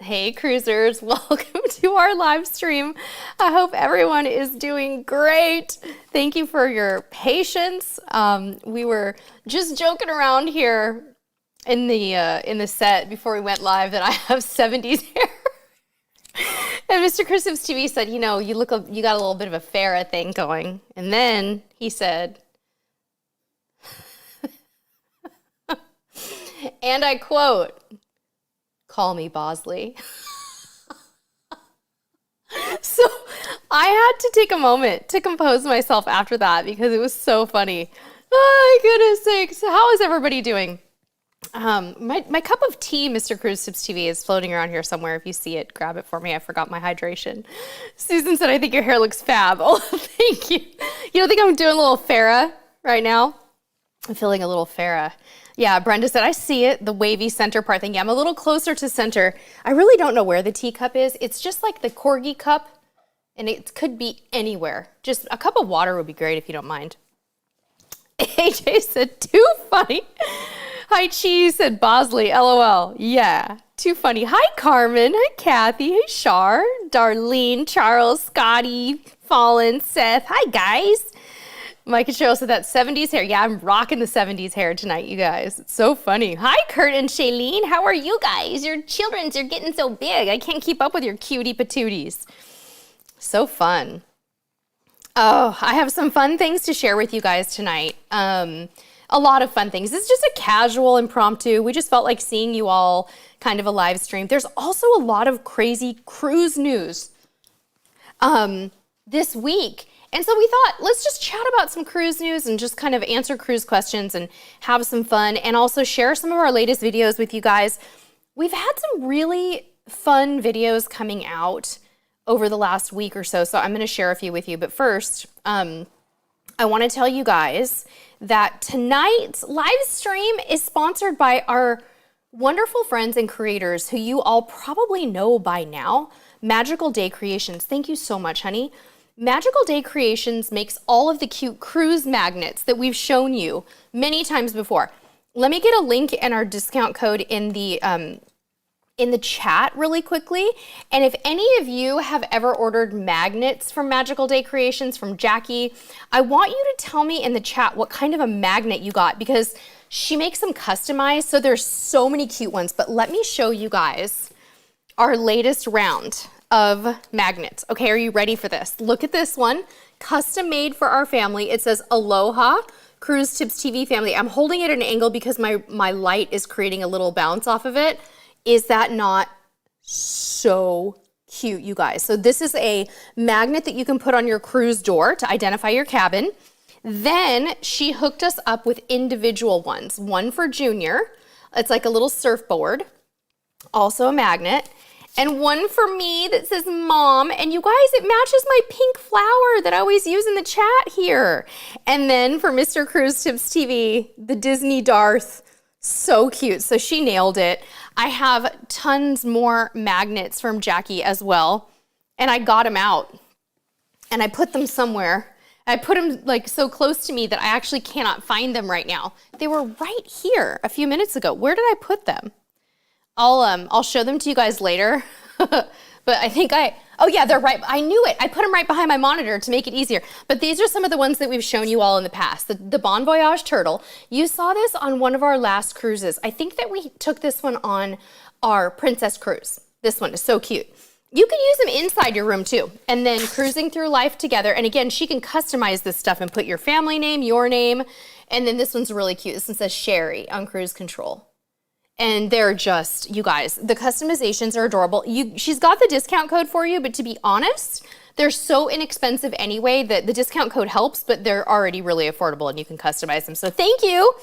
Hey cruisers, welcome to our live stream. I hope everyone is doing great. Thank you for your patience. We were just joking around here in the set before we went live that I have 70s hair. And Mr. Christop's TV said, you know, you got a little bit of a Farrah thing going. And then he said, and I quote, "Call me Bosley." So I had to take a moment to compose myself after that because it was so funny. Oh, my goodness sakes. How is everybody doing? My cup of tea, Mr. Cruz Tips TV, is floating around here somewhere. If you see it, grab it for me. I forgot my hydration. Susan said, I think your hair looks fab. Oh, thank you. You don't think I'm doing a little Farrah right now? I'm feeling a little Farrah. Yeah, Brenda said, I see it, the wavy center part thing. Yeah, I'm a little closer to center. I really don't know where the teacup is. It's just like the corgi cup, and it could be anywhere. Just a cup of water would be great if you don't mind. AJ said, too funny. Hi, Cheese said, Bosley, LOL. Yeah, too funny. Hi, Carmen. Hi, Kathy. Hey, Shar, Darlene, Charles, Scotty, Fallen, Seth. Hi, guys. Mike and Cheryl said that 70s hair. Yeah, I'm rocking the 70s hair tonight, you guys. It's so funny. Hi, Kurt and Shailene. How are you guys? Your children's are getting so big. I can't keep up with your cutie patooties. So fun. Oh, I have some fun things to share with you guys tonight. A lot of fun things. This is just a casual impromptu. We just felt like seeing you all kind of a live stream. There's also a lot of crazy cruise news this week. And so we thought, let's just chat about some cruise news and just kind of answer cruise questions and have some fun and also share some of our latest videos with you guys. We've had some really fun videos coming out over the last week or so, so I'm going to share a few with you. But first, I want to tell you guys that tonight's live stream is sponsored by our wonderful friends and creators who you all probably know by now, Magical Day Creations. Thank you so much, honey. Magical Day Creations makes all of the cute cruise magnets that we've shown you many times before. Let me get a link and our discount code in the chat really quickly. And if any of you have ever ordered magnets from Magical Day Creations from Jackie, I want you to tell me in the chat what kind of a magnet you got because she makes them customized. So there's so many cute ones, but let me show you guys our latest round of magnets. Okay, are you ready for this? Look at this one, custom made for our family. It says Aloha Cruise Tips TV family. I'm holding it at an angle because my light is creating a little bounce off of it. Is that not so cute, you guys? So this is a magnet that you can put on your cruise door to identify your cabin. Then she hooked us up with individual ones. One for Junior. It's like a little surfboard, also a magnet. And one for me that says Mom. And you guys, it matches my pink flower that I always use in the chat here. And then for Mr. Cruise Tips TV, the Disney Darth. So cute. So she nailed it. I have tons more magnets from Jackie as well. And I got them out. And I put them somewhere. I put them like so close to me that I actually cannot find them right now. They were right here a few minutes ago. Where did I put them? I'll show them to you guys later, but I think oh yeah, they're right. I knew it. I put them right behind my monitor to make it easier. But these are some of the ones that we've shown you all in the past. The Bon Voyage turtle. You saw this on one of our last cruises. I think that we took this one on our Princess cruise. This one is so cute. You can use them inside your room too. And then cruising through life together. And again, she can customize this stuff and put your family name, your name. And then this one's really cute. This one says Sherry on cruise control. And they're just, you guys, the customizations are adorable. She's got the discount code for you, but to be honest, they're so inexpensive anyway that the discount code helps, but they're already really affordable and you can customize them. So thank you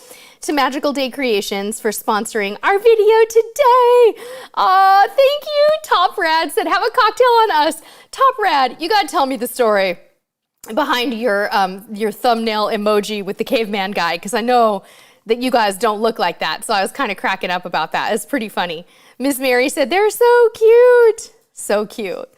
to Magical Day Creations for sponsoring our video today. Thank you. Top Rad said, have a cocktail on us. Top Rad, you gotta tell me the story behind your thumbnail emoji with the caveman guy, because I know that you guys don't look like that. So I was kind of cracking up about that. It's pretty funny. Miss Mary said, they're so cute. So cute.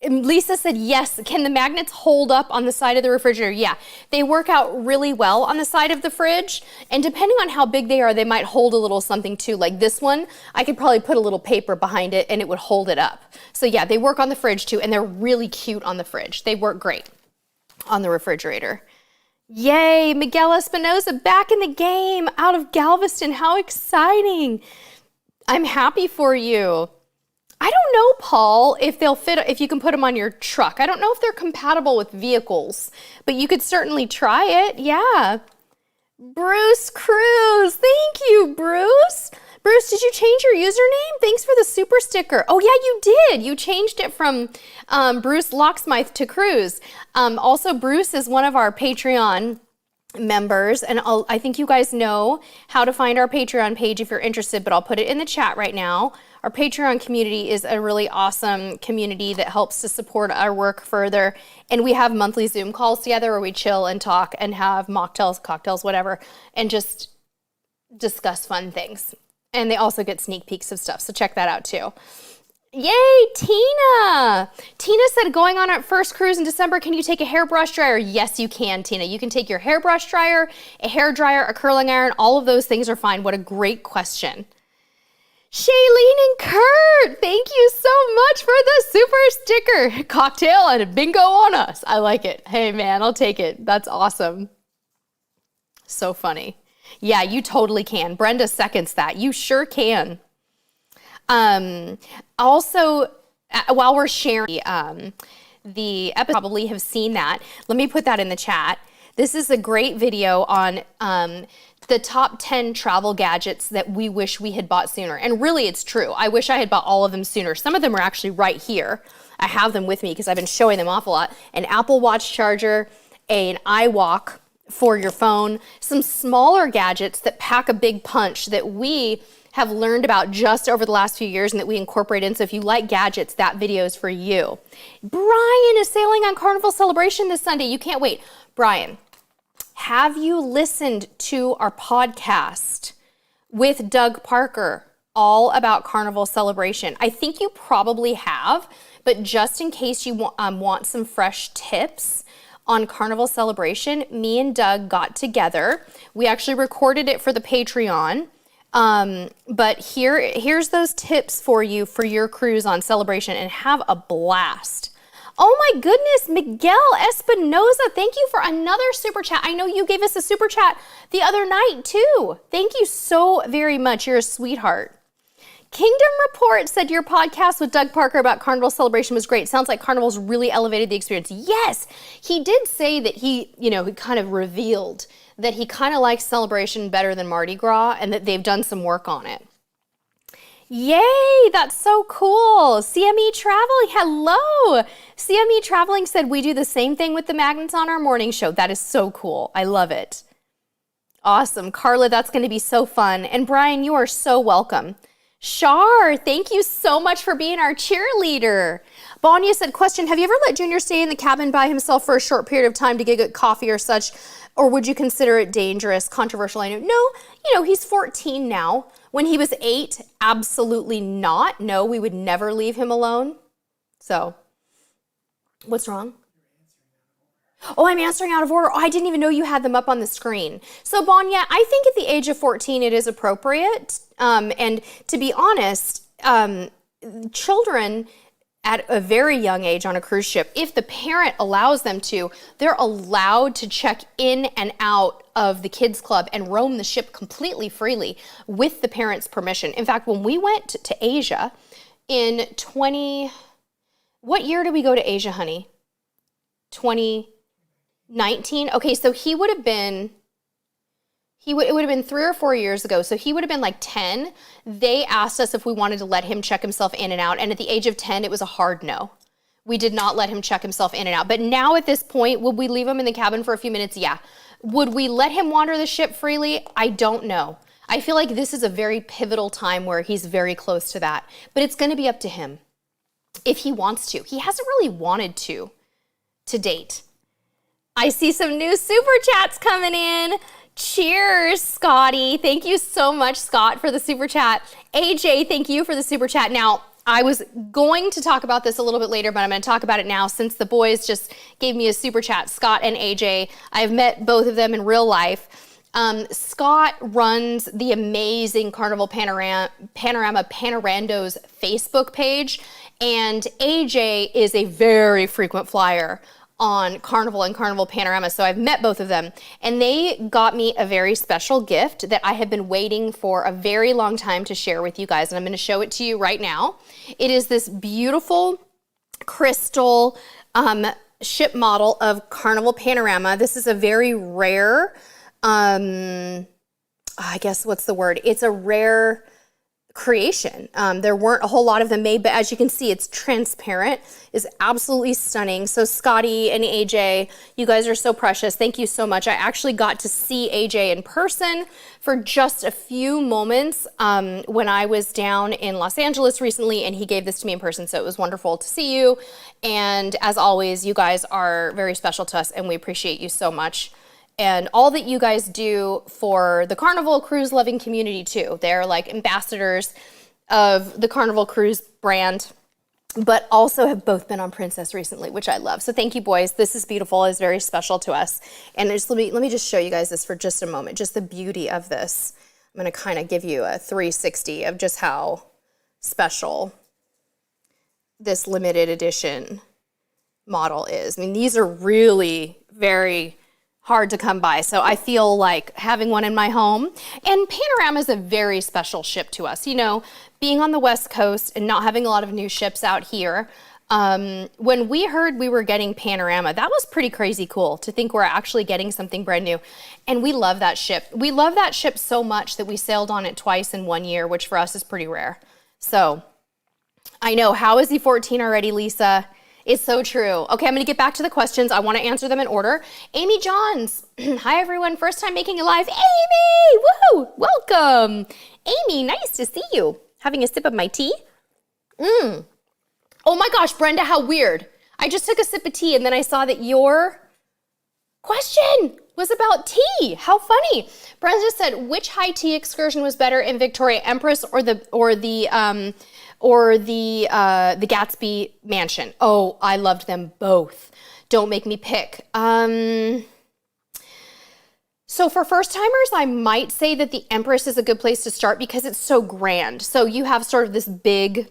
Lisa said, yes. Can the magnets hold up on the side of the refrigerator? Yeah, they work out really well on the side of the fridge. And depending on how big they are, they might hold a little something too. Like this one, I could probably put a little paper behind it and it would hold it up. So yeah, they work on the fridge too, and they're really cute on the fridge. They work great on the refrigerator. Yay, Miguel Espinoza back in the game out of Galveston. How exciting. I'm happy for you. I don't know, Paul, if they'll fit, if you can put them on your truck. I don't know if they're compatible with vehicles, but you could certainly try it. Yeah. Bruce Cruz. Thank you, Bruce. Bruce, did you change your username? Thanks for the super sticker. Oh, yeah, you did. You changed it from Bruce Locksmith to Cruz. Also, Bruce is one of our Patreon members, and I think you guys know how to find our Patreon page if you're interested, but I'll put it in the chat right now. Our Patreon community is a really awesome community that helps to support our work further, and we have monthly Zoom calls together where we chill and talk and have mocktails, cocktails, whatever, and just discuss fun things. And they also get sneak peeks of stuff, so check that out too. Yay, Tina! Tina said, going on our first cruise in December, can you take a hairbrush dryer? Yes, you can, Tina. You can take your hairbrush dryer, a hair dryer, a curling iron. All of those things are fine. What a great question. Shailene and Kurt, thank you so much for the super sticker. Cocktail and a bingo on us. I like it. Hey, man, I'll take it. That's awesome. So funny. Yeah, you totally can. Brenda seconds that. You sure can. Also, while we're sharing the episode, probably have seen that. Let me put that in the chat. This is a great video on the top 10 travel gadgets that we wish we had bought sooner. And really, it's true. I wish I had bought all of them sooner. Some of them are actually right here. I have them with me because I've been showing them off a lot. An Apple Watch charger, an iWalk for your phone, some smaller gadgets that pack a big punch that we have learned about just over the last few years and that we incorporate in. So if you like gadgets, that video is for you. Brian is sailing on Carnival Celebration this Sunday. You can't wait. Brian, have you listened to our podcast with Doug Parker all about Carnival Celebration? I think you probably have, but just in case you want some fresh tips on Carnival Celebration, me and Doug got together. We actually recorded it for the Patreon. But here's those tips for you for your cruise on Celebration, and have a blast. Oh my goodness, Miguel Espinoza, thank you for another super chat. I know you gave us a super chat the other night too. Thank you so very much. You're a sweetheart. Kingdom Report said your podcast with Doug Parker about Carnival Celebration was great. Sounds like Carnival's really elevated the experience. Yes, he did say that he kind of revealed that he kind of likes Celebration better than Mardi Gras and that they've done some work on it. Yay, that's so cool. CME Traveling, hello. CME Traveling said we do the same thing with the magnets on our morning show. That is so cool. I love it. Awesome. Carla, that's going to be so fun. And Brian, you are so welcome. Shar, thank you so much for being our cheerleader. Bonya said, question, have you ever let Junior stay in the cabin by himself for a short period of time to get coffee or such? Or would you consider it dangerous, controversial? I know. No, he's 14 now. When he was 8, absolutely not. No, we would never leave him alone. So, what's wrong? Oh, I'm answering out of order. Oh, I didn't even know you had them up on the screen. So, Bonya, I think at the age of 14, it is appropriate. And to be honest, children at a very young age on a cruise ship, if the parent allows them to, they're allowed to check in and out of the kids club and roam the ship completely freely with the parent's permission. In fact, when we went to Asia in what year did we go to Asia, honey? 2019? Okay, so he would have been, it would have been 3 or 4 years ago. So he would have been like 10. They asked us if we wanted to let him check himself in and out. And at the age of 10, it was a hard no. We did not let him check himself in and out. But now at this point, would we leave him in the cabin for a few minutes? Yeah. Would we let him wander the ship freely? I don't know. I feel like this is a very pivotal time where he's very close to that. But it's going to be up to him if he wants to. He hasn't really wanted to date. I see some new super chats coming in. Cheers, Scotty. Thank you so much, Scott, for the super chat. AJ, thank you for the super chat. Now, I was going to talk about this a little bit later, but I'm going to talk about it now since the boys just gave me a super chat, Scott and AJ. I've met both of them in real life. Scott runs the amazing Carnival Panorama Panorando's Facebook page, and AJ is a very frequent flyer on Carnival and Carnival Panorama. So I've met both of them, and they got me a very special gift that I have been waiting for a very long time to share with you guys, and I'm going to show it to you right now. It is this beautiful crystal ship model of Carnival Panorama. This is a very rare, I guess what's the word? It's a rare creation. There weren't a whole lot of them made, but as you can see, it's transparent. It's absolutely stunning. So Scotty and AJ, you guys are so precious. Thank you so much. I actually got to see AJ in person for just a few moments when I was down in Los Angeles recently, and he gave this to me in person. So it was wonderful to see you. And as always, you guys are very special to us, and we appreciate you so much. And all that you guys do for the Carnival Cruise loving community too. They're like ambassadors of the Carnival Cruise brand, but also have both been on Princess recently, which I love. So thank you, boys. This is beautiful. It's very special to us. And just, let me just show you guys this for just a moment, just the beauty of this. I'm gonna kind of give you a 360 of just how special this limited edition model is. I mean, these are really very hard to come by. So I feel like having one in my home. And Panorama is a very special ship to us. You know, being on the West Coast and not having a lot of new ships out here, when we heard we were getting Panorama, that was pretty crazy cool to think we're actually getting something brand new. And we love that ship. We love that ship so much that we sailed on it twice in 1 year, which for us is pretty rare. So I know, how is he 14 already, Lisa? It's so true. Okay, I'm gonna get back to the questions. I wanna answer them in order. Amy Johns, hi everyone, first time making a live. Amy, woohoo, welcome. Amy, nice to see you. Having a sip of my tea? Oh my gosh, Brenda, how weird. I just took a sip of tea and then I saw that your question was about tea. How funny. Brenda said, which high tea excursion was better in Victoria Empress or the Gatsby Mansion? Oh, I loved them both. Don't make me pick. So for first timers, I might say that the Empress is a good place to start because it's so grand. So you have sort of this big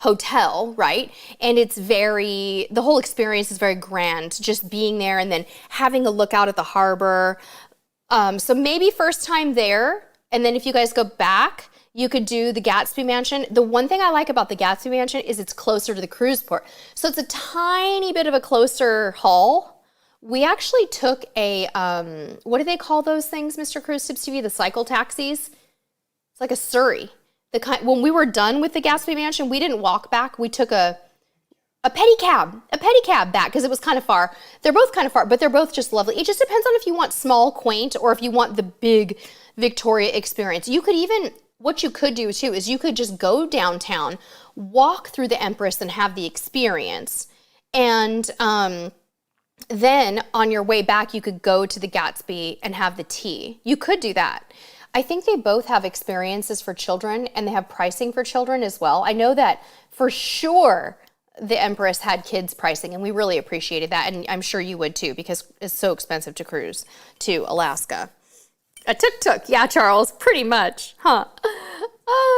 hotel, right? And it's the whole experience is very grand, just being there and then having a look out at the harbor. So maybe first time there. And then if you guys go back, you could do the Gatsby Mansion. The one thing I like about the Gatsby Mansion is it's closer to the cruise port. So it's a tiny bit of a closer haul. We actually took a, what do they call those things, Mr. Cruise Tips TV? The cycle taxis? It's like a Surrey. When we were done with the Gatsby Mansion, we didn't walk back. We took a pedicab back because it was kind of far. They're both kind of far, but they're both just lovely. It just depends on if you want small, quaint, or if you want the big Victoria experience. You could even, what you could do too is you could just go downtown, walk through the Empress and have the experience. And then on your way back, you could go to the Gatsby and have the tea. You could do that. I think they both have experiences for children and they have pricing for children as well. I know that for sure the Empress had kids pricing and we really appreciated that. And I'm sure you would too because it's so expensive to cruise to Alaska. A tuk-tuk, yeah, Charles, pretty much, huh?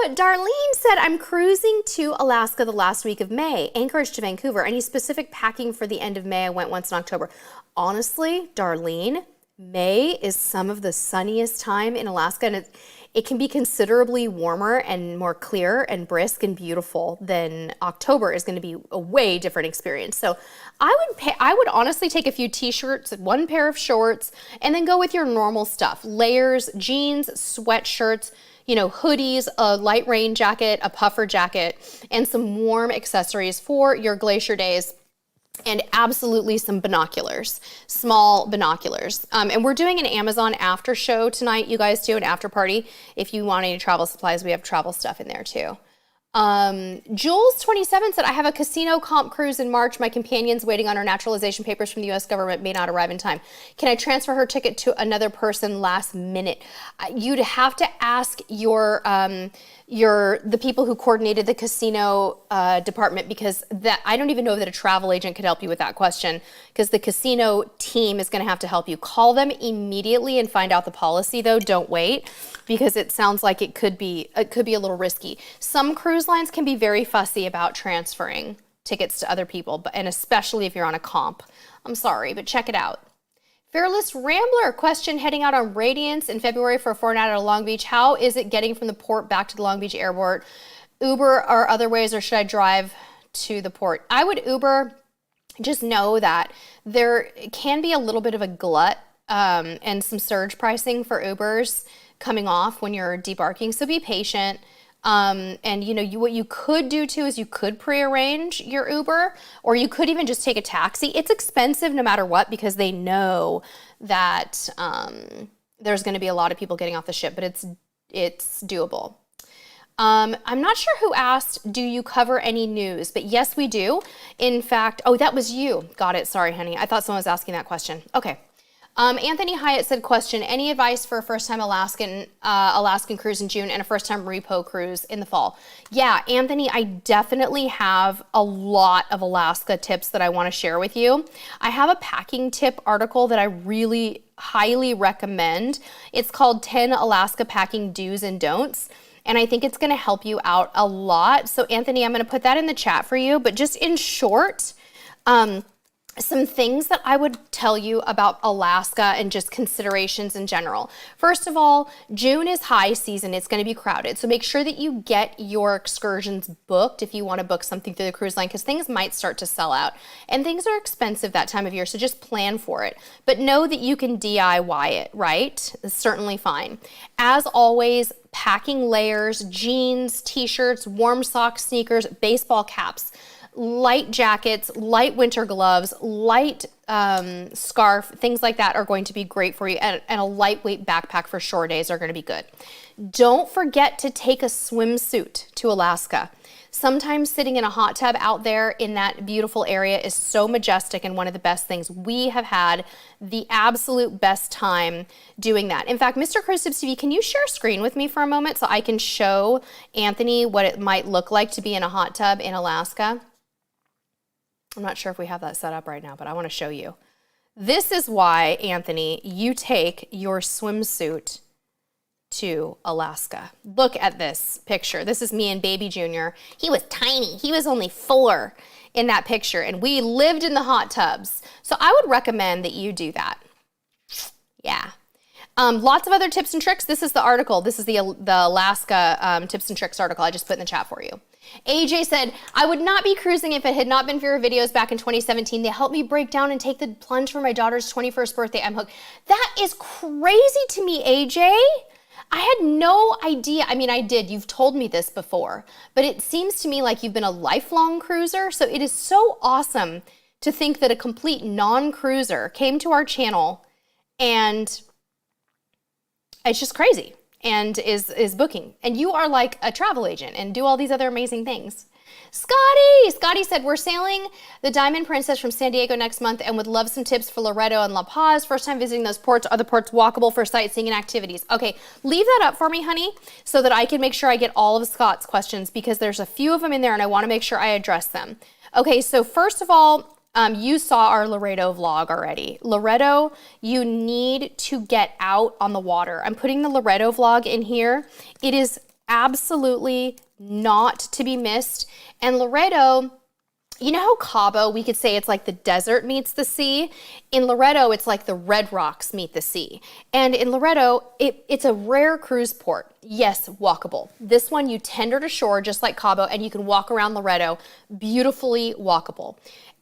Darlene said, I'm cruising to Alaska the last week of May, Anchorage to Vancouver. Any specific packing for the end of May? I went once in October. Honestly, Darlene, May is some of the sunniest time in Alaska, and it can be considerably warmer and more clear and brisk and beautiful than October is going to be a way different experience. So I would honestly take a few t-shirts, one pair of shorts, and then go with your normal stuff. Layers, jeans, sweatshirts, you know, hoodies, a light rain jacket, a puffer jacket, and some warm accessories for your glacier days. And absolutely some binoculars, small binoculars. And we're doing an Amazon after show tonight. You guys do an after party. If you want any travel supplies, we have travel stuff in there too. Jules27 said, I have a casino comp cruise in March. My companion's waiting on her naturalization papers from the U.S. government, may not arrive in time. Can I transfer her ticket to another person last minute? You'd have to ask the people who coordinated the casino department, because that, I don't even know that a travel agent could help you with that question, because the casino team is going to have to help you. Call them immediately and find out the policy, though. Don't wait, because it sounds like it could be a little risky. Some cruise lines can be very fussy about transferring tickets to other people, and especially if you're on a comp. I'm sorry, but check it out. Fearless Rambler, question, heading out on Radiance in February for a fortnight at Long Beach. How is it getting from the port back to the Long Beach airport? Uber or other ways, or should I drive to the port? I would Uber. Just know that there can be a little bit of a glut and some surge pricing for Ubers coming off when you're debarking, so be patient. And you know, what you could do too is you could prearrange your Uber, or you could even just take a taxi. It's expensive no matter what, because they know that there's going to be a lot of people getting off the ship, but it's doable. I'm not sure who asked, do you cover any news? But yes, we do. In fact, oh, that was you. Got it. Sorry, honey. I thought someone was asking that question. Okay. Anthony Hyatt said, question, any advice for a first-time Alaskan cruise in June and a first-time repo cruise in the fall? Yeah, Anthony, I definitely have a lot of Alaska tips that I want to share with you. I have a packing tip article that I really highly recommend. It's called 10 Alaska Packing Do's and Don'ts, and I think it's going to help you out a lot. So Anthony, I'm going to put that in the chat for you, but just in short, some things that I would tell you about Alaska and just considerations in general. First of all, June is high season. It's going to be crowded. So make sure that you get your excursions booked if you want to book something through the cruise line, because things might start to sell out. And things are expensive that time of year, so just plan for it. But know that you can DIY it, right? It's certainly fine. As always, packing layers, jeans, t-shirts, warm socks, sneakers, baseball caps, light jackets, light winter gloves, light scarf, things like that are going to be great for you. And a lightweight backpack for shore days are going to be good. Don't forget to take a swimsuit to Alaska. Sometimes sitting in a hot tub out there in that beautiful area is so majestic and one of the best things. We have had the absolute best time doing that. In fact, Mr. Cruise Tips TV, can you share a screen with me for a moment so I can show Anthony what it might look like to be in a hot tub in Alaska? I'm not sure if we have that set up right now, but I want to show you. This is why, Anthony, you take your swimsuit to Alaska. Look at this picture. This is me and baby Junior. He was tiny. He was only 4 in that picture, and we lived in the hot tubs. So I would recommend that you do that. Yeah. Lots of other tips and tricks. This is the article. This is the Alaska tips and tricks article I just put in the chat for you. AJ said, I would not be cruising if it had not been for your videos back in 2017. They helped me break down and take the plunge for my daughter's 21st birthday. I'm hooked. That is crazy to me, AJ. I had no idea. I mean, I did. You've told me this before, but it seems to me like you've been a lifelong cruiser. So it is so awesome to think that a complete non-cruiser came to our channel, and it's just crazy, and is booking. And you are like a travel agent and do all these other amazing things. Scotty said, we're sailing the Diamond Princess from San Diego next month and would love some tips for Loreto and La Paz. First time visiting those ports. Are the ports walkable for sightseeing and activities? Okay, leave that up for me, honey, so that I can make sure I get all of Scott's questions, because there's a few of them in there and I want to make sure I address them. Okay, so first of all, you saw our Loreto vlog already. Loreto, you need to get out on the water. I'm putting the Loreto vlog in here. It is absolutely not to be missed. And Loreto, you know how Cabo, we could say it's like the desert meets the sea? In Loreto, it's like the Red Rocks meet the sea. And in Loreto, it's a rare cruise port. Yes, walkable. This one, you tender to shore just like Cabo, and you can walk around Loreto, beautifully walkable.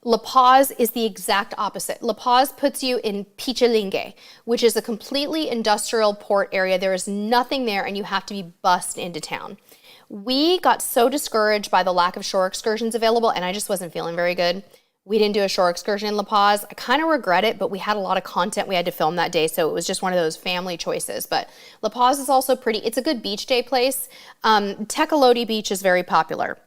La Paz is the exact opposite. La Paz puts you in Pichilingue, which is a completely industrial port area. There is nothing there, and you have to be bussed into town. We got so discouraged by the lack of shore excursions available, and I just wasn't feeling very good. We didn't do a shore excursion in La Paz. I kind of regret it, but we had a lot of content we had to film that day, so it was just one of those family choices. But La Paz is also pretty, it's a good beach day place. Tecolote Beach is very popular.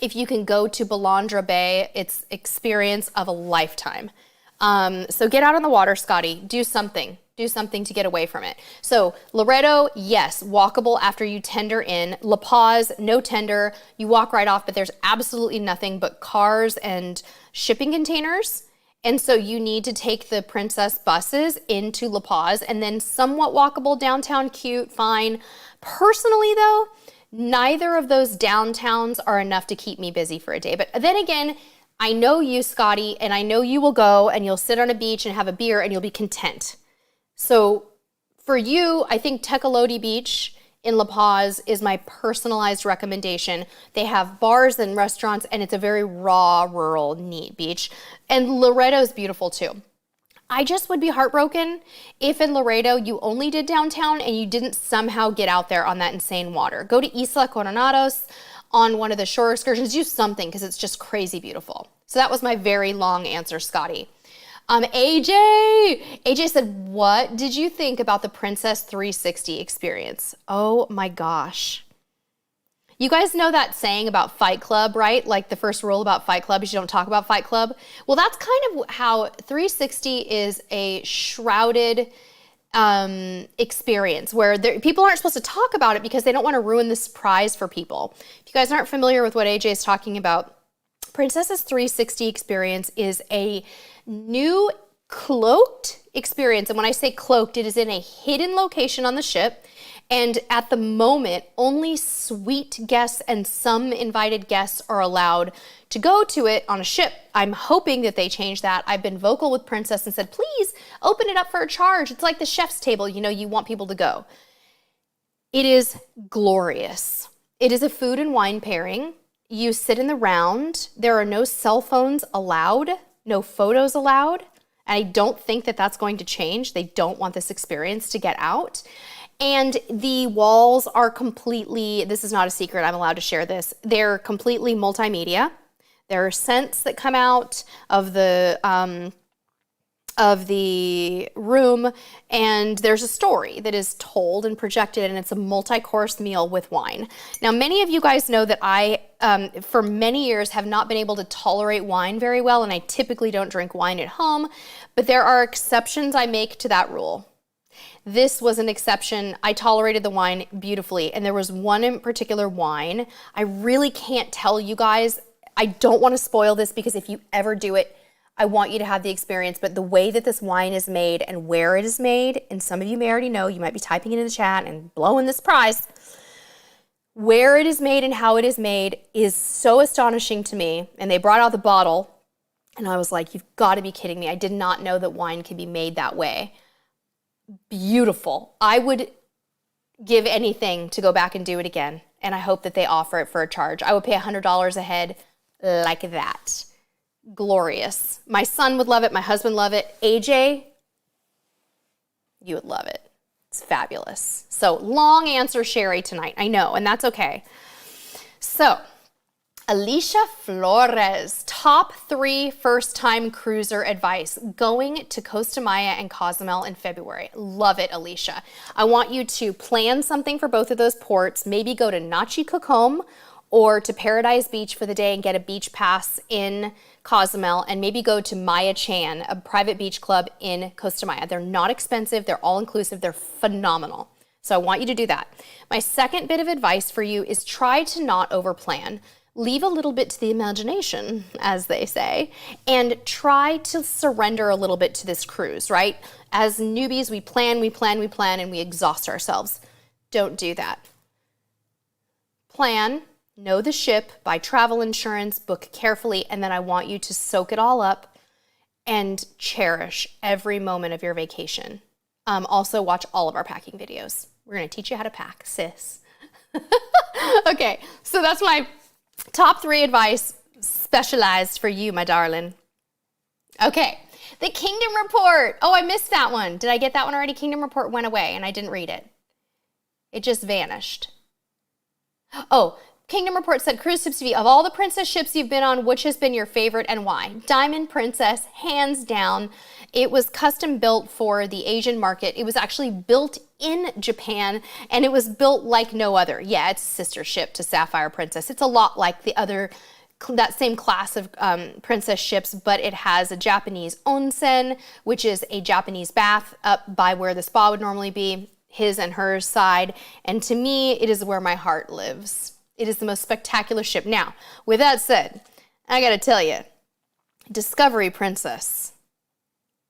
If you can go to Balandra Bay, it's experience of a lifetime. So get out on the water, Scotty. Do something. Do something to get away from it. So Loreto, yes, walkable after you tender in. La Paz, no tender. You walk right off, but there's absolutely nothing but cars and shipping containers. And so you need to take the Princess buses into La Paz and then somewhat walkable downtown, cute, fine. Personally though, neither of those downtowns are enough to keep me busy for a day. But then again, I know you, Scotty, and I know you will go and you'll sit on a beach and have a beer and you'll be content. So for you, I think Tecolote Beach in La Paz is my personalized recommendation. They have bars and restaurants, and it's a very raw, rural, neat beach. And Laredo is beautiful too. I just would be heartbroken if in Laredo you only did downtown and you didn't somehow get out there on that insane water. Go to Isla Coronados on one of the shore excursions, do something because it's just crazy beautiful. So that was my very long answer, Scotty. AJ said, what did you think about the Princess 360 experience? Oh my gosh. You guys know that saying about Fight Club, right? Like the first rule about Fight Club is you don't talk about Fight Club. Well, that's kind of how 360 is a shrouded experience where people aren't supposed to talk about it because they don't want to ruin the surprise for people. If you guys aren't familiar with what AJ is talking about, Princess's 360 experience is a new cloaked experience. And when I say cloaked, it is in a hidden location on the ship. And at the moment, only suite guests and some invited guests are allowed to go to it on a ship. I'm hoping that they change that. I've been vocal with Princess and said, please open it up for a charge. It's like the chef's table, you know, you want people to go. It is glorious. It is a food and wine pairing. You sit in the round. There are no cell phones allowed, no photos allowed. And I don't think that that's going to change. They don't want this experience to get out. And the walls are completely, this is not a secret, I'm allowed to share this. They're completely multimedia. There are scents that come out of the room, and there's a story that is told and projected, and it's a multi-course meal with wine. Now, many of you guys know that I, for many years, have not been able to tolerate wine very well, and I typically don't drink wine at home, but there are exceptions I make to that rule. This was an exception. I tolerated the wine beautifully, and there was one in particular wine. I really can't tell you guys. I don't want to spoil this because if you ever do it, I want you to have the experience, but the way that this wine is made and where it is made, and some of you may already know, you might be typing it in the chat and blowing this prize, where it is made and how it is made is so astonishing to me. And they brought out the bottle, and I was like, you've got to be kidding me. I did not know that wine could be made that way. Beautiful. I would give anything to go back and do it again, and I hope that they offer it for a charge. I would pay $100 a head like that. Glorious. My son would love it. My husband love it. AJ, you would love it. It's fabulous. So long answer, Sherry, tonight. I know, and that's okay. So Alicia Flores, top 3 first-time cruiser advice. Going to Costa Maya and Cozumel in February. Love it, Alicia. I want you to plan something for both of those ports. Maybe go to Nachi Cocom or to Paradise Beach for the day and get a beach pass in Cozumel, and maybe go to Maya Chan, a private beach club in Costa Maya. They're not expensive. They're all inclusive. They're phenomenal. So I want you to do that. My second bit of advice for you is try to not overplan. Leave a little bit to the imagination, as they say, and try to surrender a little bit to this cruise, right? As newbies, we plan, and we exhaust ourselves. Don't do that. Plan, know the ship, buy travel insurance, book carefully, and then I want you to soak it all up and cherish every moment of your vacation. Also, watch all of our packing videos. We're going to teach you how to pack, sis. Okay, so that's my top 3 advice specialized for you, my darling. Okay, the Kingdom Report. Oh, I missed that one. Did I get that one already? Kingdom Report went away and I didn't read it. It just vanished. Oh, Kingdom Report said, Cruise Tips TV, of all the princess ships you've been on, which has been your favorite and why? Diamond Princess, hands down. It was custom built for the Asian market. It was actually built in Japan, and it was built like no other. Yeah, it's a sister ship to Sapphire Princess. It's a lot like the other, that same class of princess ships, but it has a Japanese onsen, which is a Japanese bath up by where the spa would normally be, his and hers side. And to me, it is where my heart lives. It is the most spectacular ship. Now, with that said, I gotta tell you, Discovery Princess,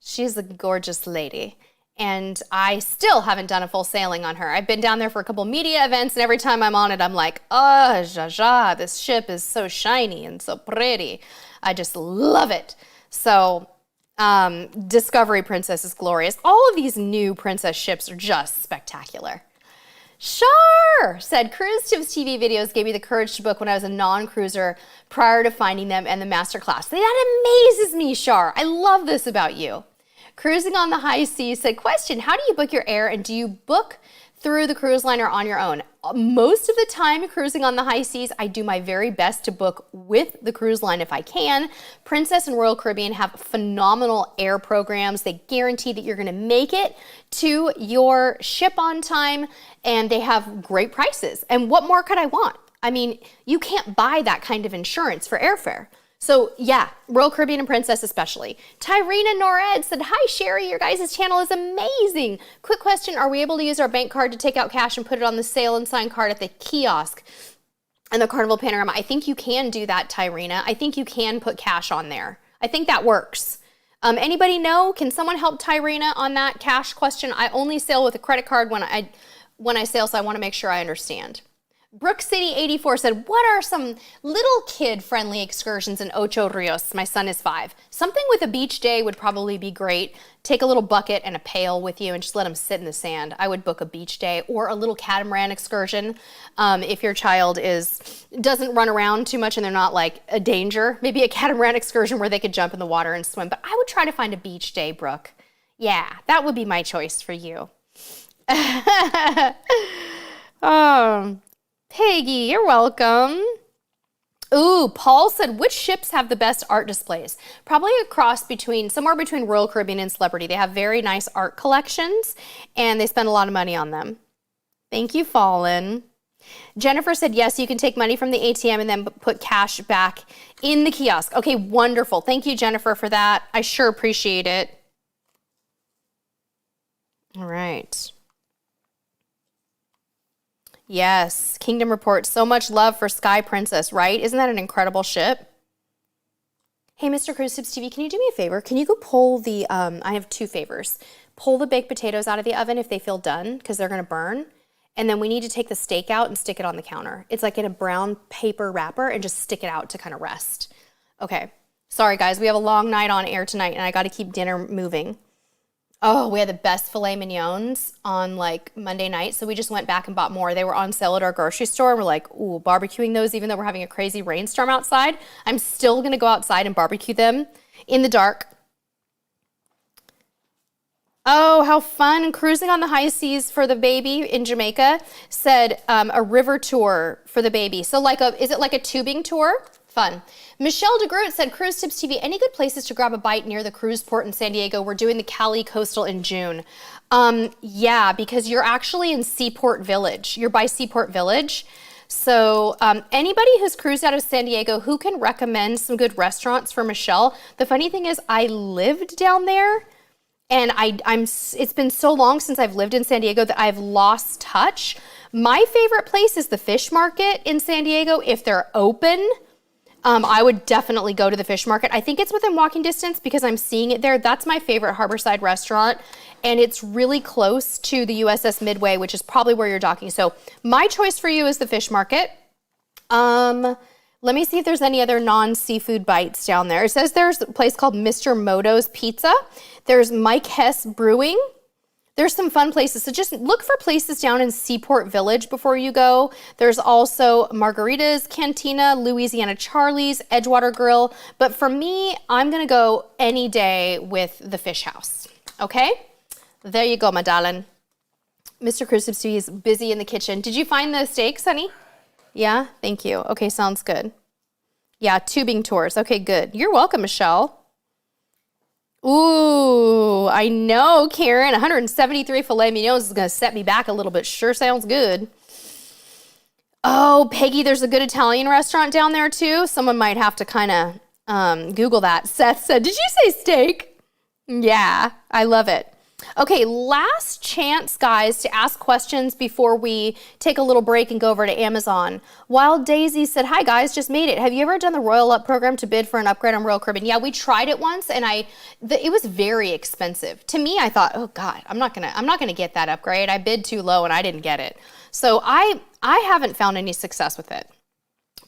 she's a gorgeous lady. And I still haven't done a full sailing on her. I've been down there for a couple media events, and every time I'm on it, I'm like, oh, Jaja, this ship is so shiny and so pretty. I just love it. So, Discovery Princess is glorious. All of these new princess ships are just spectacular. Shar said, Cruise Tips TV videos gave me the courage to book when I was a non-cruiser prior to finding them and the masterclass. That amazes me, Shar. I love this about you. Cruising on the High Seas said, question, how do you book your air and do you book through the cruise line or on your own? Most of the time cruising on the high seas, I do my very best to book with the cruise line if I can. Princess and Royal Caribbean have phenomenal air programs. They guarantee that you're gonna make it to your ship on time, and they have great prices. And what more could I want? I mean, you can't buy that kind of insurance for airfare. So yeah, Royal Caribbean and Princess especially. Tyrena Nored said, hi Sherry, your guys' channel is amazing. Quick question, are we able to use our bank card to take out cash and put it on the sale and sign card at the kiosk and the Carnival Panorama? I think you can do that, Tyrena. I think you can put cash on there. I think that works. Anybody know? Can someone help Tyrena on that cash question? I only sail with a credit card when I sail, so I want to make sure I understand. Brook City 84 said, what are some little kid-friendly excursions in Ocho Rios? My son is 5. Something with a beach day would probably be great. Take a little bucket and a pail with you and just let him sit in the sand. I would book a beach day or a little catamaran excursion. If your child doesn't run around too much and they're not like a danger, maybe a catamaran excursion where they could jump in the water and swim. But I would try to find a beach day, Brooke. Yeah, that would be my choice for you. Peggy, you're welcome. Ooh, Paul said, which ships have the best art displays? Probably somewhere between Royal Caribbean and Celebrity. They have very nice art collections, and they spend a lot of money on them. Thank you, Fallen. Jennifer said, yes, you can take money from the ATM and then put cash back in the kiosk. Okay, wonderful. Thank you, Jennifer, for that. I sure appreciate it. All right. Yes, Kingdom Report. So much love for Sky Princess, right? Isn't that an incredible ship? Hey, Mr. Cruise Tips TV, can you do me a favor? Can you go pull the, I have 2 favors. Pull the baked potatoes out of the oven if they feel done, because they're going to burn. And then we need to take the steak out and stick it on the counter. It's like in a brown paper wrapper and just stick it out to kind of rest. Okay. Sorry, guys. We have a long night on air tonight, and I got to keep dinner moving. Oh, we had the best filet mignons on like Monday night, so we just went back and bought more. They were on sale at our grocery store, and we're like, ooh, barbecuing those even though we're having a crazy rainstorm outside. I'm still gonna go outside and barbecue them in the dark. Oh, how fun. Cruising on the high seas for the baby in Jamaica said a river tour for the baby. So is it like a tubing tour? Fun. Michelle DeGroot said, Cruise Tips TV, any good places to grab a bite near the cruise port in San Diego? We're doing the Cali Coastal in June. Yeah, because you're actually in Seaport Village. You're by Seaport Village. So anybody who's cruised out of San Diego, who can recommend some good restaurants for Michelle? The funny thing is I lived down there, and it's been so long since I've lived in San Diego that I've lost touch. My favorite place is the fish market in San Diego. If they're open, I would definitely go to the fish market. I think it's within walking distance because I'm seeing it there. That's my favorite harborside restaurant, and it's really close to the USS Midway, which is probably where you're docking. So my choice for you is the fish market. Let me see if there's any other non-seafood bites down there. It says there's a place called Mr. Moto's Pizza. There's Mike Hess Brewing. There's some fun places. So just look for places down in Seaport Village before you go. There's also Margarita's Cantina, Louisiana Charlie's, Edgewater Grill. But for me, I'm gonna go any day with the Fish House, okay? There you go, my darling. Mr. Cruise Tips TV is busy in the kitchen. Did you find the steaks, honey? Yeah, thank you. Okay, sounds good. Yeah, tubing tours. Okay, good. You're welcome, Michelle. Ooh, I know, Karen. 173 filet mignons is going to set me back a little bit. Sure sounds good. Oh, Peggy, there's a good Italian restaurant down there too. Someone might have to kind of Google that. Seth said, did you say steak? Yeah, I love it. Okay, last chance, guys, to ask questions before we take a little break and go over to Amazon. Wild Daisy said, hi guys, just made it. Have you ever done the Royal Up program to bid for an upgrade on Royal Caribbean? Yeah, we tried it once and it was very expensive. To me, I thought, oh God, I'm not gonna get that upgrade. I bid too low and I didn't get it. So I haven't found any success with it.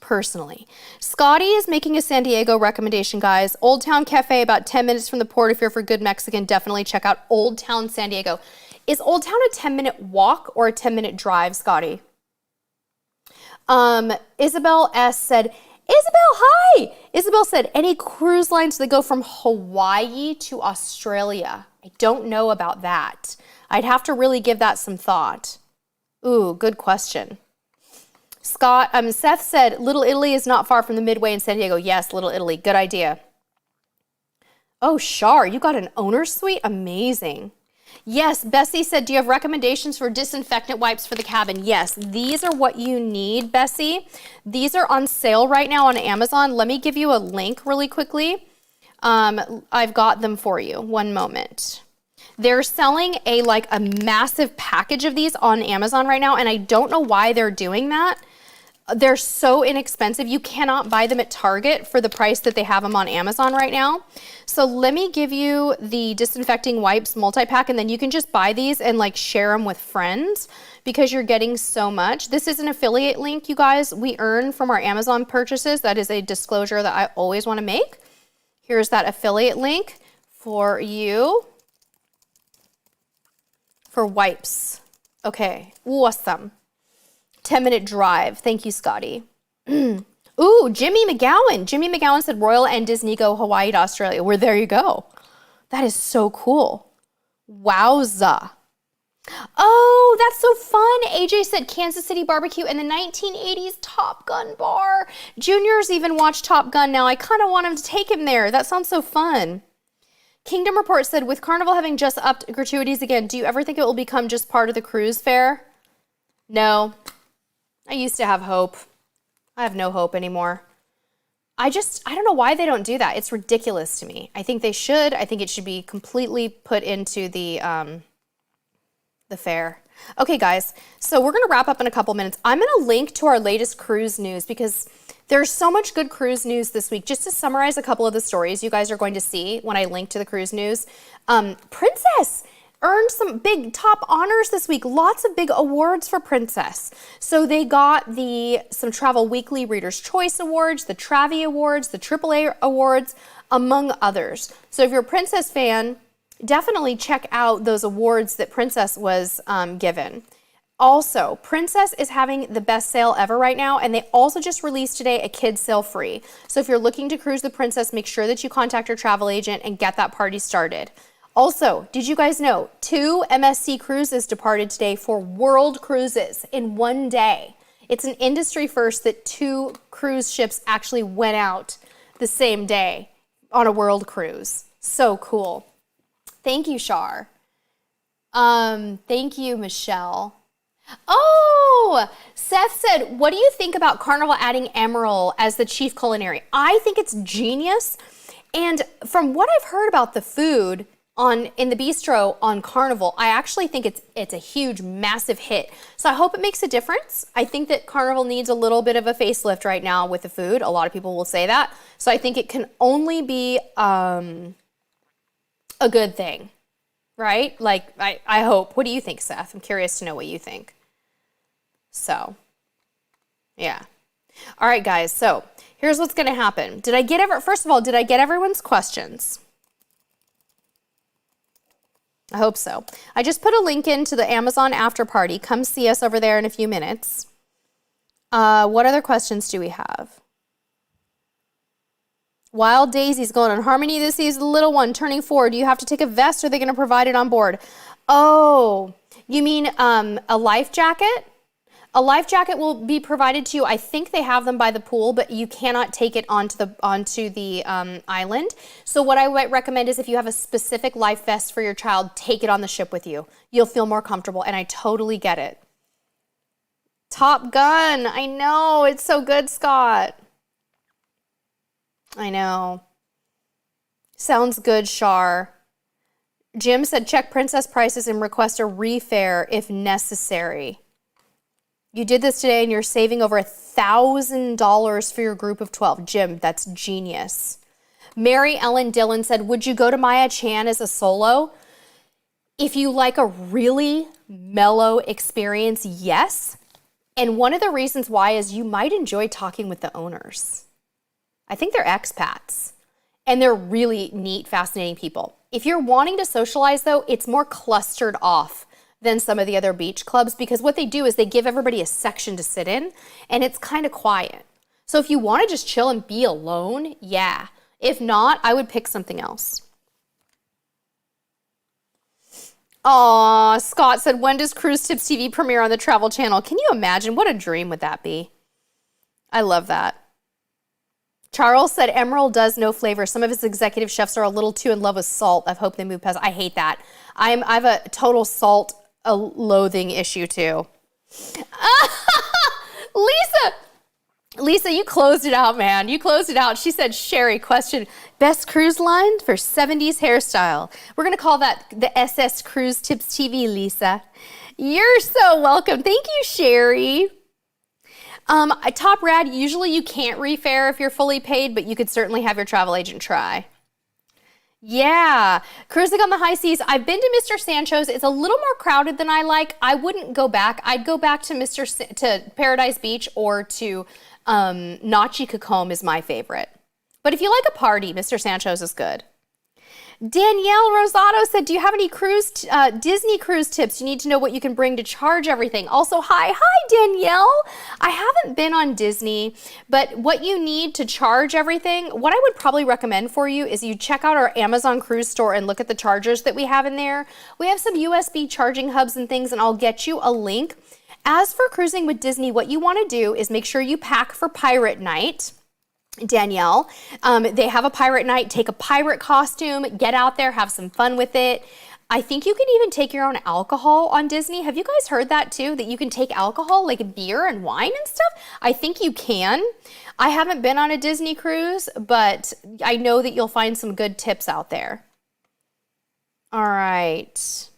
Personally. Scotty is making a San Diego recommendation, guys. Old Town Cafe, about 10 minutes from the port. If you're for good Mexican, definitely check out Old Town San Diego. Is Old Town a 10-minute walk or a 10-minute drive, Scotty? Isabel S. said, Isabel, hi! Isabel said, any cruise lines that go from Hawaii to Australia? I don't know about that. I'd have to really give that some thought. Ooh, good question. Seth said, Little Italy is not far from the Midway in San Diego. Yes, Little Italy. Good idea. Oh, Shar, you got an owner's suite? Amazing. Yes, Bessie said, do you have recommendations for disinfectant wipes for the cabin? Yes, these are what you need, Bessie. These are on sale right now on Amazon. Let me give you a link really quickly. I've got them for you. One moment. They're selling a massive package of these on Amazon right now, and I don't know why they're doing that. They're so inexpensive. You cannot buy them at Target for the price that they have them on Amazon right now. So let me give you the disinfecting wipes multi-pack, and then you can just buy these and share them with friends because you're getting so much. This is an affiliate link, you guys. We earn from our Amazon purchases. That is a disclosure that I always want to make. Here's that affiliate link for you for wipes. Okay, awesome. 10-minute drive. Thank you, Scotty. Ooh, Jimmy McGowan. Jimmy McGowan said Royal and Disney go Hawaii to Australia. Well, there you go. That is so cool. Wowza. Oh, that's so fun. AJ said Kansas City barbecue and the 1980s Top Gun bar. Junior's even watched Top Gun now. I kind of want him to take him there. That sounds so fun. Kingdom Report said, with Carnival having just upped gratuities again, do you ever think it will become just part of the cruise fare? No. I used to have hope. I have no hope anymore. I don't know why they don't do that. It's ridiculous to me. I think they should. I think it should be completely put into the fare. Okay, guys, so we're going to wrap up in a couple minutes. I'm going to link to our latest cruise news because there's so much good cruise news this week. Just to summarize a couple of the stories you guys are going to see when I link to the cruise news. Princess earned some big top honors this week. Lots of big awards for Princess. So they got some Travel Weekly Reader's Choice Awards, the Travi Awards, the AAA Awards, among others. So if you're a Princess fan, definitely check out those awards that Princess was given. Also, Princess is having the best sale ever right now, and they also just released today a kids sale free. So if you're looking to cruise the Princess, make sure that you contact your travel agent and get that party started. Also, did you guys know 2 MSC cruises departed today for world cruises in one day? It's an industry first that 2 cruise ships actually went out the same day on a world cruise. So cool. Thank you, Shar. Thank you, Michelle. Oh, Seth said, what do you think about Carnival adding Emerald as the chief culinary? I think it's genius. And from what I've heard about the food in the bistro on Carnival, I actually think it's a huge, massive hit. So I hope it makes a difference. I think that Carnival needs a little bit of a facelift right now with the food. A lot of people will say that. So I think it can only be a good thing, right? I hope. What do you think, Seth? I'm curious to know what you think. So, yeah. All right, guys. So here's what's going to happen. First of all, did I get everyone's questions? I hope so. I just put a link into the Amazon after party. Come see us over there in a few minutes. What other questions do we have? Wild Daisy's going on Harmony this season, the little one turning 4. Do you have to take a vest or are they going to provide it on board? Oh, you mean a life jacket? A life jacket will be provided to you. I think they have them by the pool, but you cannot take it onto the island. So what I might recommend is if you have a specific life vest for your child, take it on the ship with you. You'll feel more comfortable, and I totally get it. Top Gun. I know. It's so good, Scott. I know. Sounds good, Shar. Jim said check princess prices and request a refare if necessary. You did this today and you're saving over $1,000 for your group of 12. Jim, that's genius. Mary Ellen Dillon said, would you go to Maya Chan as a solo? If you like a really mellow experience, yes. And one of the reasons why is you might enjoy talking with the owners. I think they're expats and they're really neat, fascinating people. If you're wanting to socialize though, it's more clustered off than some of the other beach clubs because what they do is they give everybody a section to sit in and it's kind of quiet. So if you want to just chill and be alone, yeah. If not, I would pick something else. Aw, Scott said, when does Cruise Tips TV premiere on the Travel Channel? Can you imagine? What a dream would that be? I love that. Charles said, Emerald does no flavor. Some of his executive chefs are a little too in love with salt. I hope they move past. I hate that. I have a total salt loathing issue too. Lisa, you closed it out, man. You closed it out. She said, Sherry, question, best cruise line for 70s hairstyle. We're going to call that the SS Cruise Tips TV, Lisa. You're so welcome. Thank you, Sherry. Top Rad, usually you can't refare if you're fully paid, but you could certainly have your travel agent try. Yeah, cruising on the high seas. I've been to Mr. Sancho's. It's a little more crowded than I like. I wouldn't go back. I'd go back to to Paradise Beach or to Nachi Cacombe is my favorite. But if you like a party, Mr. Sancho's is good. Danielle Rosado said, do you have any Disney cruise tips? You need to know what you can bring to charge everything. Also, hi Danielle. I haven't been on Disney, but what you need to charge everything, what I would probably recommend for you is you check out our Amazon cruise store and look at the chargers that we have in there. We have some USB charging hubs and things, and I'll get you a link. As for cruising with Disney, what you want to do is make sure you pack for pirate night. Danielle, they have a pirate night. Take a pirate costume, get out there, have some fun with it. I think you can even take your own alcohol on Disney. Have you guys heard that too? That you can take alcohol like beer and wine and stuff? I think you can. I haven't been on a Disney cruise, but I know that you'll find some good tips out there. All right.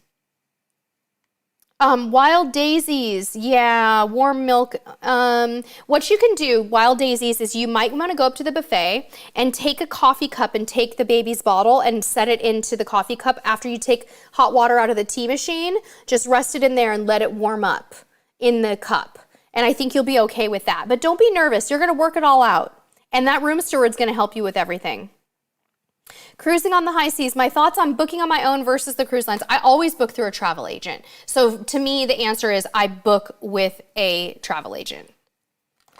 Wild daisies, yeah, warm milk. What you can do, wild daisies, is you might want to go up to the buffet and take a coffee cup and take the baby's bottle and set it into the coffee cup after you take hot water out of the tea machine. Just rest it in there and let it warm up in the cup. And I think you'll be okay with that. But don't be nervous. You're going to work it all out. And that room steward's going to help you with everything. Cruising on the high seas, my thoughts on booking on my own versus the cruise lines. I always book through a travel agent. So to me, the answer is I book with a travel agent.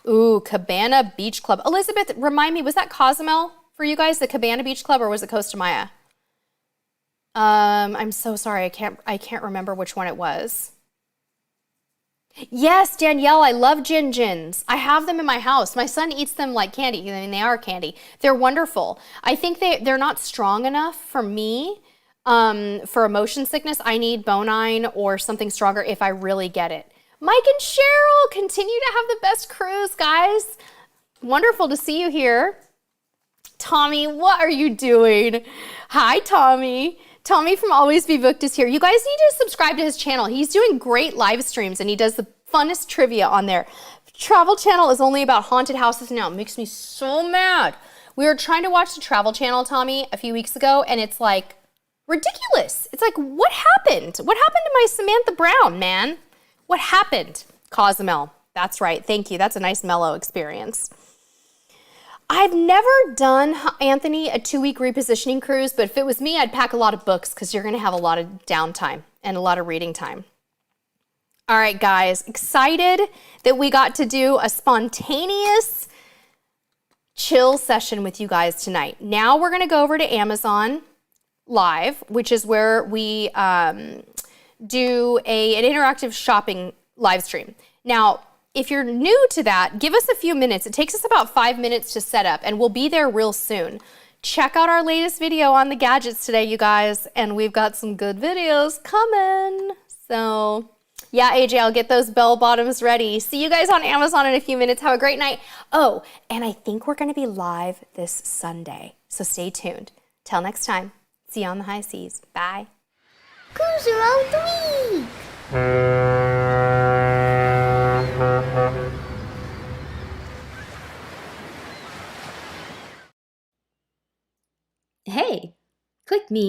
Ooh, Cabana Beach Club. Elizabeth, remind me, was that Cozumel for you guys, the Cabana Beach Club, or was it Costa Maya? I'm so sorry, I can't remember which one it was. Yes, Danielle, I love Gin Gins. I have them in my house. My son eats them like candy. I mean, they are candy. They're wonderful. I think they're not strong enough for me for motion sickness. I need Bonine or something stronger if I really get it. Mike and Cheryl, continue to have the best cruise, guys. Wonderful to see you here. Tommy, what are you doing? Hi, Tommy. Tommy from Always Be Booked is here. You guys need to subscribe to his channel. He's doing great live streams and he does the funnest trivia on there. Travel Channel is only about haunted houses now. It makes me so mad. We were trying to watch the Travel Channel, Tommy, a few weeks ago, and it's like ridiculous. It's like, what happened? What happened to my Samantha Brown, man? What happened? Cozumel. That's right. Thank you. That's a nice mellow experience. I've never done, Anthony, a 2-week repositioning cruise, but if it was me, I'd pack a lot of books because you're going to have a lot of downtime and a lot of reading time. All right, guys, excited that we got to do a spontaneous chill session with you guys tonight. Now we're going to go over to Amazon Live, which is where we do an interactive shopping live stream. Now, if you're new to that, give us a few minutes. It takes us about 5 minutes to set up, and we'll be there real soon. Check out our latest video on the gadgets today, you guys, and we've got some good videos coming. So yeah, AJ, I'll get those bell bottoms ready. See you guys on Amazon in a few minutes. Have a great night. Oh, and I think we're gonna be live this Sunday, so stay tuned. Till next time, see you on the high seas. Bye. Cruiser of the week. Hey, click me